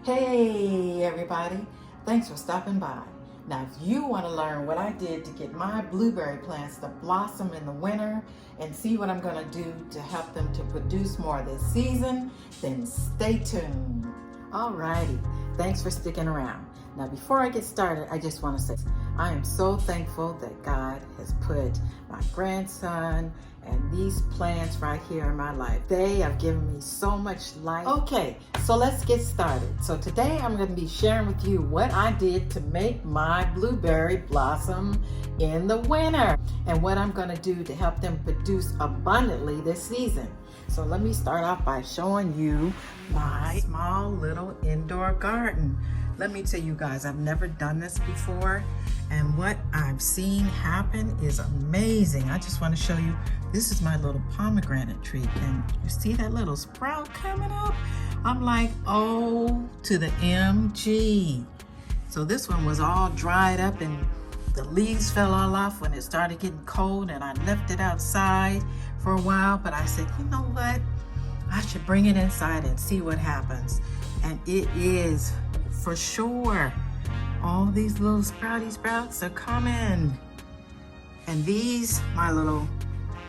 Hey everybody, thanks for stopping by. Now if you want to learn what I did to get my blueberry plants to blossom in the winter and see what I'm going to do to help them to produce more this season, then stay tuned. Alrighty, thanks for sticking around. Now before I get started, I just want to say I am so thankful that God has put my grandson and these plants right here in my life. They have given me so much life. Okay, so let's get started. So today I'm going to be sharing with you what I did to make my blueberry blossom in the winter and what I'm going to do to help them produce abundantly this season. So let me start off by showing you my small little indoor garden. Let me tell you guys, I've never done this before, and what I've seen happen is amazing. I just want to show you, this is my little pomegranate tree. Can you see that little sprout coming up? I'm like, oh, to the MG. So this one was all dried up and the leaves fell all off when it started getting cold, and I left it outside for a while, but I said, you know what? I should bring it inside and see what happens. And it is for sure. All these little sprouts are coming. And these, my little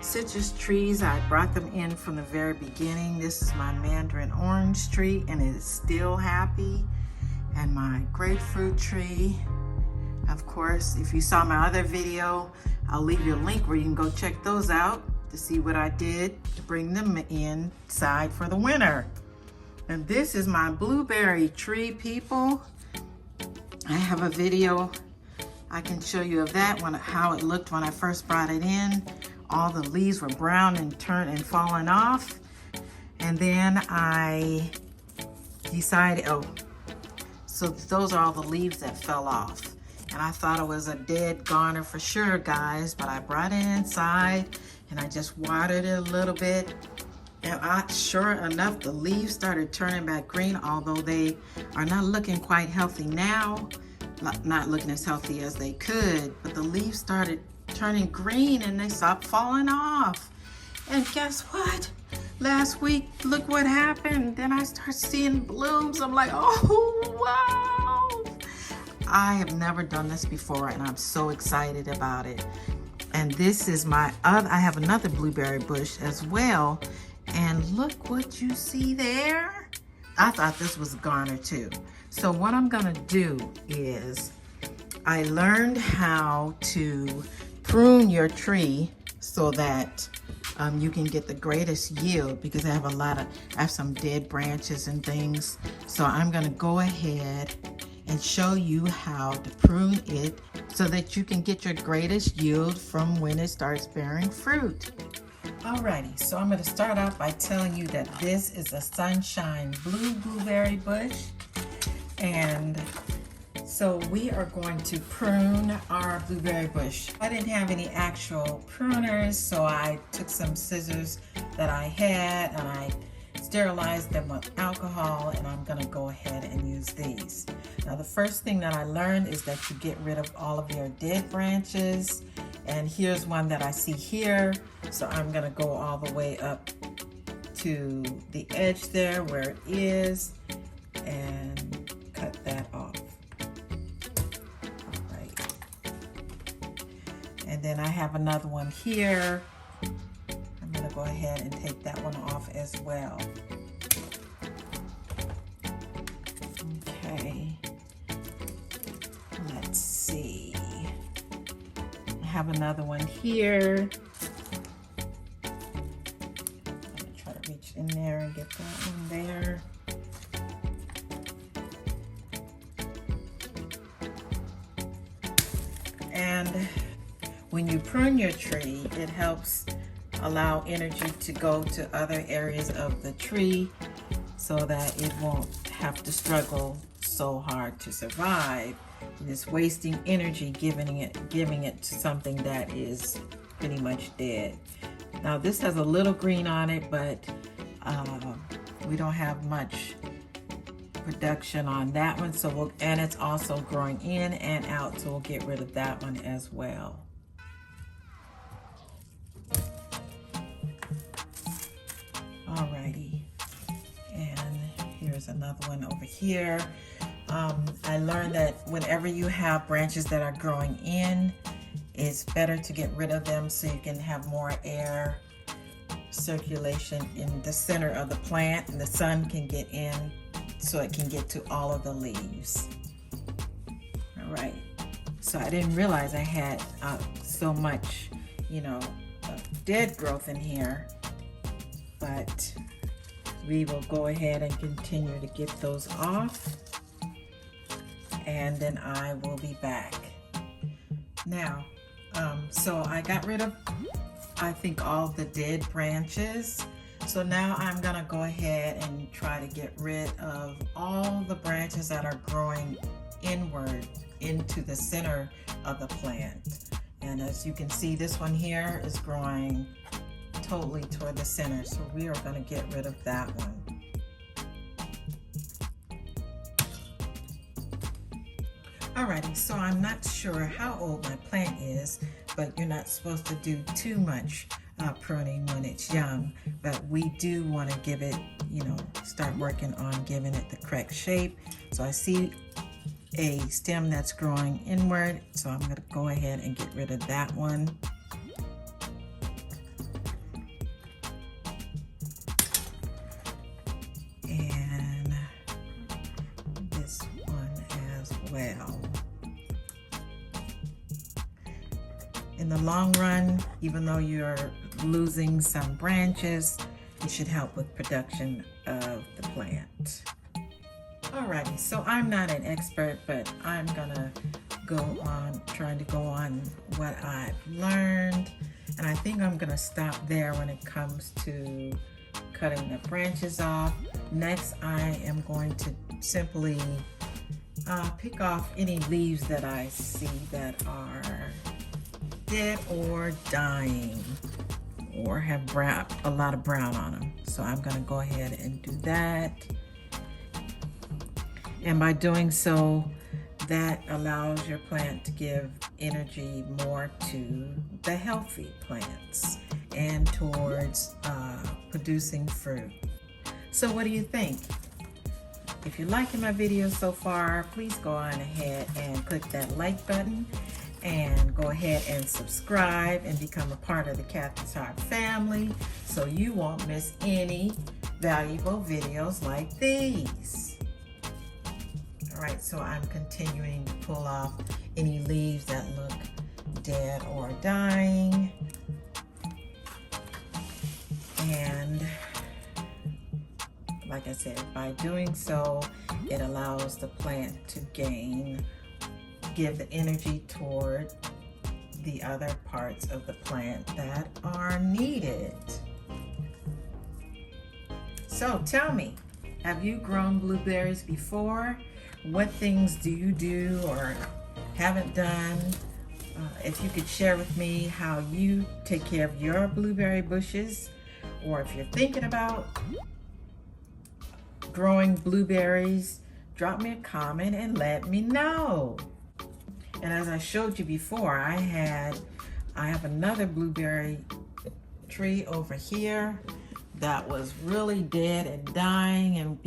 citrus trees, I brought them in from the very beginning. This is my mandarin orange tree, and it is still happy. And my grapefruit tree, of course, if you saw my other video, I'll leave you a link where you can go check those out to see what I did to bring them inside for the winter. And this is my blueberry tree, people. I have a video I can show you of that one, how it looked when I first brought it in. All the leaves were brown and turned and falling off. And then I decided, so those are all the leaves that fell off. And I thought it was a dead goner for sure, guys, but I brought it inside and I just watered it a little bit. And sure enough, the leaves started turning back green, although they are not looking quite healthy now. Not looking as healthy as they could, but the leaves started turning green and they stopped falling off. And guess what? Last week, look what happened. Then I started seeing blooms. I'm like, oh, wow. I have never done this before, and I'm so excited about it. And this is I have another blueberry bush as well. And look what you see there. I thought this was a goner too. So what I'm gonna do is, I learned how to prune your tree so that you can get the greatest yield, because I have some dead branches and things. So I'm gonna go ahead and show you how to prune it so that you can get your greatest yield from when it starts bearing fruit. Alrighty, so I'm going to start off by telling you that this is a sunshine blue blueberry bush, and so we are going to prune our blueberry bush. I didn't have any actual pruners, so I took some scissors that I had and I sterilized them with alcohol, and I'm going to go ahead and use these. Now the first thing that I learned is that you get rid of all of your dead branches, and here's one that I see here. So I'm going to go all the way up to the edge there where it is and cut that off. All right. And then I have another one here. I'm going to go ahead and take that one off as well. Okay. Let's see. I have another one here. In there and get that one there. And when you prune your tree, it helps allow energy to go to other areas of the tree so that it won't have to struggle so hard to survive. It's wasting energy giving it to something that is pretty much dead. Now this has a little green on it, but we don't have much production on that one, so and it's also growing in and out, so we'll get rid of that one as well. Alrighty, and here's another another one over here. I learned that whenever you have branches that are growing in, it's better to get rid of them so you can have more air circulation in the center of the plant, and the sun can get in so it can get to all of the leaves. All right, so I didn't realize I had so much, dead growth in here, but we will go ahead and continue to get those off, and then I will be back. Now, so I got rid of, I think, all the dead branches. So now I'm gonna go ahead and try to get rid of all the branches that are growing inward into the center of the plant. And as you can see, this one here is growing totally toward the center. So we are gonna get rid of that one. Alrighty, so I'm not sure how old my plant is, but you're not supposed to do too much pruning when it's young, but we do want to give it, start working on giving it the correct shape. So I see a stem that's growing inward, so I'm going to go ahead and get rid of that one. And this one as well. In the long run, even though you're losing some branches, it should help with production of the plant. Alrighty, so I'm not an expert, but I'm gonna trying to go on what I've learned. And I think I'm gonna stop there when it comes to cutting the branches off. Next, I am going to simply pick off any leaves that I see that are dead or dying or have a lot of brown on them. So I'm going to go ahead and do that. And by doing so, that allows your plant to give energy more to the healthy plants and towards producing fruit. So what do you think? If you're liking my videos so far, please go on ahead and click that like button, and go ahead and subscribe and become a part of the Kathy's Heart family so you won't miss any valuable videos like these. All right, so I'm continuing to pull off any leaves that look dead or dying. And like I said, by doing so, it allows the plant to give the energy toward the other parts of the plant that are needed. So tell me, have you grown blueberries before? What things do you do or haven't done? If you could share with me how you take care of your blueberry bushes, or if you're thinking about growing blueberries, drop me a comment and let me know. And as I showed you before, I have another blueberry tree over here that was really dead and dying, and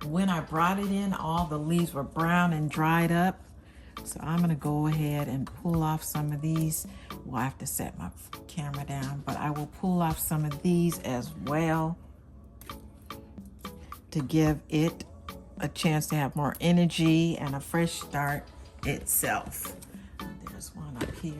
when I brought it in, all the leaves were brown and dried up. So I'm gonna go ahead and pull off some of these. Well, I have to set my camera down, but I will pull off some of these as well to give it a chance to have more energy and a fresh start itself. There's one up here.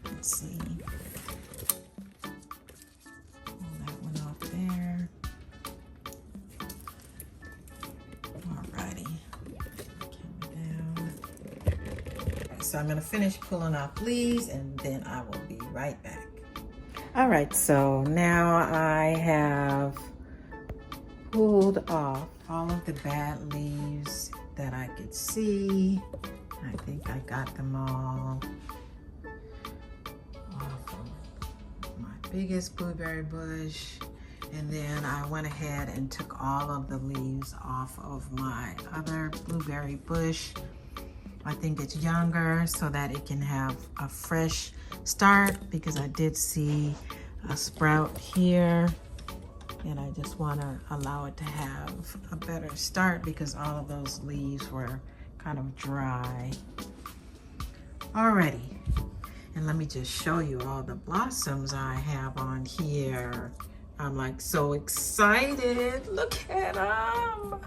Let's see. Pull that one off there. Alrighty. Camera down. So I'm going to finish pulling off leaves and then I will be right back. Alright, so now I have pulled off all of the bad leaves that I could see. I think I got them all off of my biggest blueberry bush. And then I went ahead and took all of the leaves off of my other blueberry bush. I think it's younger so that it can have a fresh start, because I did see a sprout here. And I just want to allow it to have a better start because all of those leaves were kind of dry. Alrighty, and let me just show you all the blossoms I have on here. I'm like so excited. Look at them,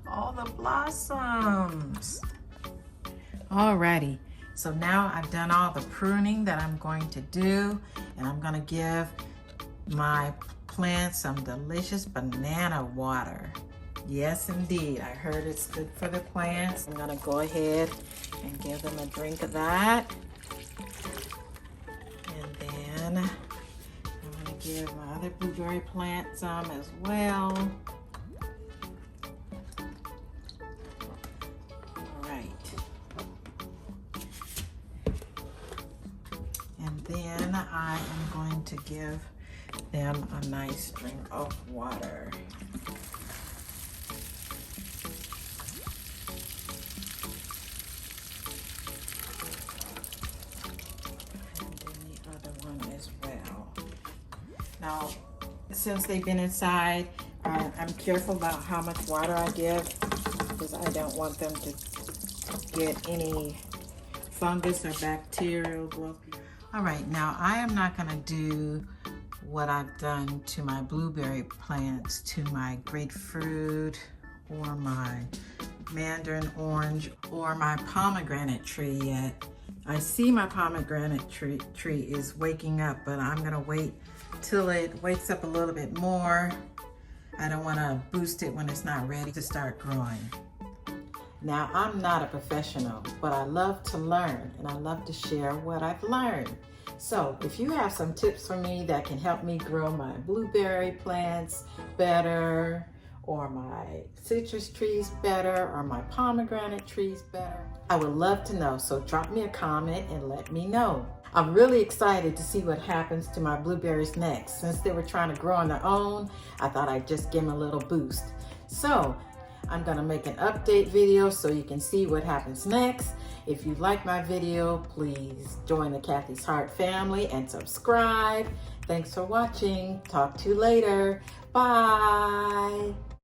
all the blossoms. Alrighty, so now I've done all the pruning that I'm going to do, and I'm going to give my plants some delicious banana water. Yes, indeed. I heard it's good for the plants. I'm gonna go ahead and give them a drink of that. And then I'm gonna give my other blueberry plant some as well. All right. And then I am going to give them a nice drink of water. Now, since they've been inside, I'm careful about how much water I give because I don't want them to get any fungus or bacterial growth. All right, now I am not gonna do what I've done to my blueberry plants, to my grapefruit or my mandarin orange or my pomegranate tree yet. I see my pomegranate tree is waking up, but I'm gonna wait till it wakes up a little bit more. I don't want to boost it when it's not ready to start growing. Now, I'm not a professional, but I love to learn and I love to share what I've learned. So if you have some tips for me that can help me grow my blueberry plants better, or my citrus trees better, or my pomegranate trees better, I would love to know. So drop me a comment and let me know. I'm really excited to see what happens to my blueberries next. Since they were trying to grow on their own, I thought I'd just give them a little boost. So I'm gonna make an update video so you can see what happens next. If you like my video, please join the Kathy's Heart family and subscribe. Thanks for watching. Talk to you later. Bye.